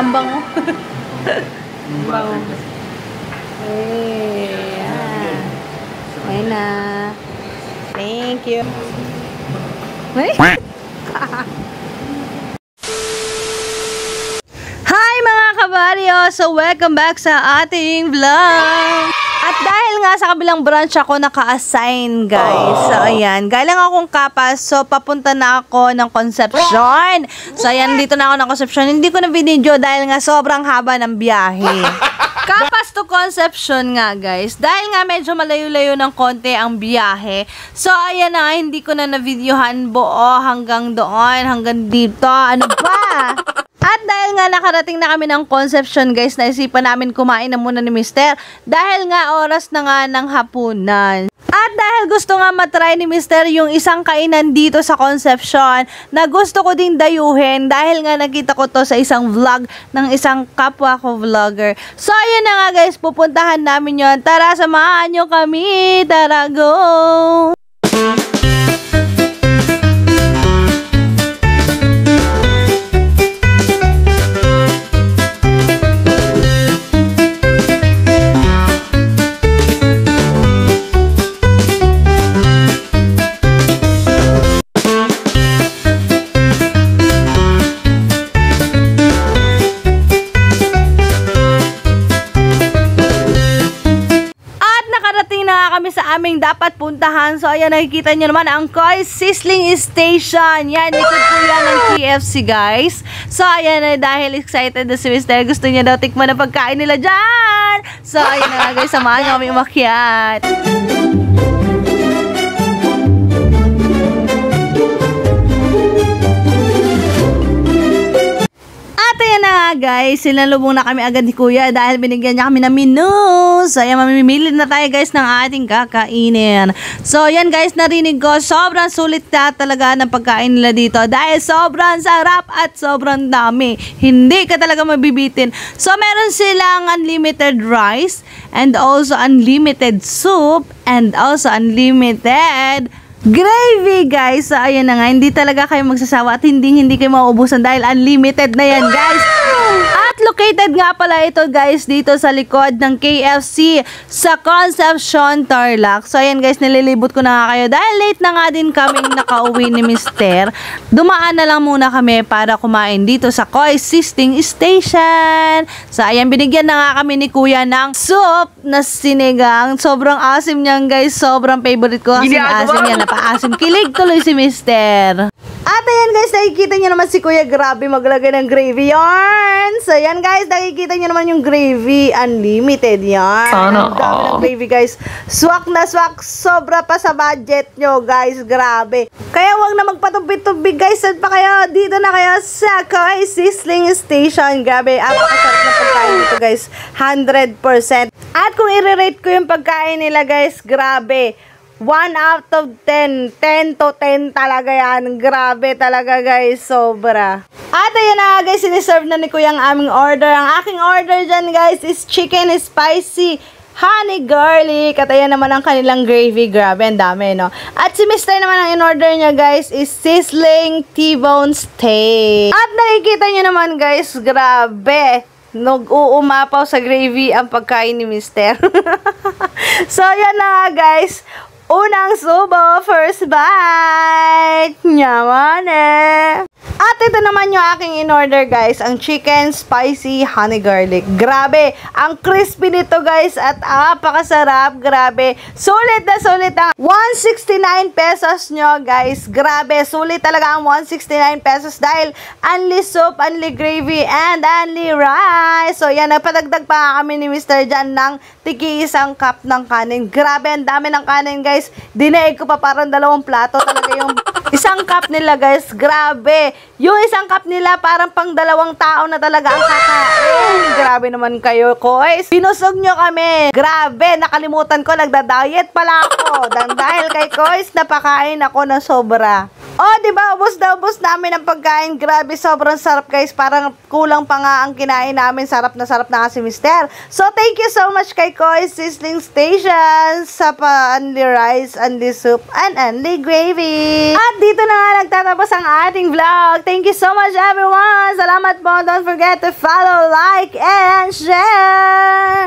Ang bango. Ang bango. Okay na. Thank you. Hi mga kabaryo! So welcome back sa ating vlog! At dahil nga sa kabilang branch ako naka-assign, guys. So, ayan. Galing akong Kapas. So, papunta na ako ng Concepcion. So, ayan. Dito na ako ng Concepcion. Hindi ko na binidyo dahil nga sobrang haba ng biyahe. Kapas to Concepcion nga, guys. Dahil nga medyo malayo-layo ng konti ang biyahe. So, ayan na. Hindi ko na na-videohan buo hanggang doon. Hanggang dito. Ano ba? At dahil nga nakarating na kami ng Concepcion, guys, naisipan namin kumain na muna ni Mister. Dahil nga oras na nga ng hapunan. At dahil gusto nga matry ni Mister yung isang kainan dito sa Concepcion na gusto ko ding dayuhin dahil nga nakita ko to sa isang vlog ng isang kapwa ko vlogger. So, ayun na nga, guys, pupuntahan namin yon. Tara, samahan nyo kami. Tara, go! Kami sa aming dapat puntahan. So, ayan, nakikita nyo naman ang Koi Sizzling Station. Yan, ikot po yan ng KFC, guys. So, ayan, dahil excited na si Mister, gusto niya daw tikman na pagkain nila dyan. So, ayan na guys, samahan nyo kami umakyat. Ayan na nga, guys, sinalubong na kami agad ni Kuya dahil binigyan niya kami ng menu. So, ayan, mamimili na tayo, guys, ng ating kakainin. So, ayan, guys, narinig ko, sobrang sulit na talaga ng pagkain nila dito dahil sobrang sarap at sobrang dami. Hindi ka talaga mabibitin. So, meron silang unlimited rice and also unlimited soup and also unlimited gravy, guys. So, ayan na nga. Hindi talaga kayo magsasawa at hindi kayo mauubusan dahil unlimited na yan, guys. At located nga pala ito, guys, dito sa likod ng KFC sa Concepcion, Tarlac. So, ayan, guys, nililibot ko na nga kayo dahil late na nga din kaming nakauwi ni Mister. Dumaan na lang muna kami para kumain dito sa Koi Sizzling Station. So, ayan, binigyan na nga kami ni Kuya ng soup na sinigang. Sobrang asim niyan, guys. Sobrang favorite ko kasi asim yan. Napaasim. Kilig tuloy si Mister. At ayan, guys, nakikita nyo naman si Kuya, grabe maglagay ng gravy yarn. So, ayan, guys, nakikita nyo naman yung gravy. Unlimited yan. Ang dami ng gravy, guys. Swak na swak. Sobra pa sa budget nyo, guys. Grabe. Kaya wag na magpatubig-tubig, guys. Saan pa kayo? Dito na kayo sa Koi Sizzling Station. Grabe. Apakasarap na pagkain dito, guys. 100%. At kung i-rate ko yung pagkain nila, guys, grabe. 1 out of 10. 10 to 10 talaga yan. Grabe talaga, guys. Sobra. At ayan na, guys, siniserve na ni Kuya ang aming order. Ang aking order dyan, guys, is chicken spicy honey garlic. At ayan naman ang kanilang gravy. Grabe, ang dami, no? At si Mister naman ang in-order niya, guys, is sizzling T-bone steak. At nakikita nyo naman, guys, grabe. Nag-uumapaw sa gravy ang pagkain ni Mister. So, ayan na, guys. Unang subo, first bite. Yaman eh. At ito naman yung aking in-order, guys. Ang chicken spicy honey garlic. Grabe. Ang crispy nito, guys. At apakasarap. Grabe. Sulit na sulit ang 169 pesos nyo, guys. Grabe. Sulit talaga ang 169 pesos dahil only soup, only gravy, and only rice. So, yan. Nagpadagdag pa kami ni Mr. Jan ng tigi isang cup ng kanin. Grabe. Ang dami ng kanin, guys. Dinaig ko pa parang 2 plato talaga yung isang cup nila, guys. Grabe. Yung isang cup nila parang pang 2 tao na talaga ang kakain. Grabe naman kayo, Kois. Binusog nyo kami. Grabe. Nakalimutan ko, nagda-diet pala ako. Dahil kay Kois, napakain ako ng sobra. Oh, di ba? Ubos na ubos namin ang pagkain. Grabe, sobrang sarap guys. Parang kulang pa nga ang kinain namin. Sarap na nga si Mister. So, thank you so much kay Koy Sizzling Station sa only rice, only soup, and only gravy. At dito na nga nagtatapos ang ating vlog. Thank you so much everyone. Salamat po. Don't forget to follow, like, and share.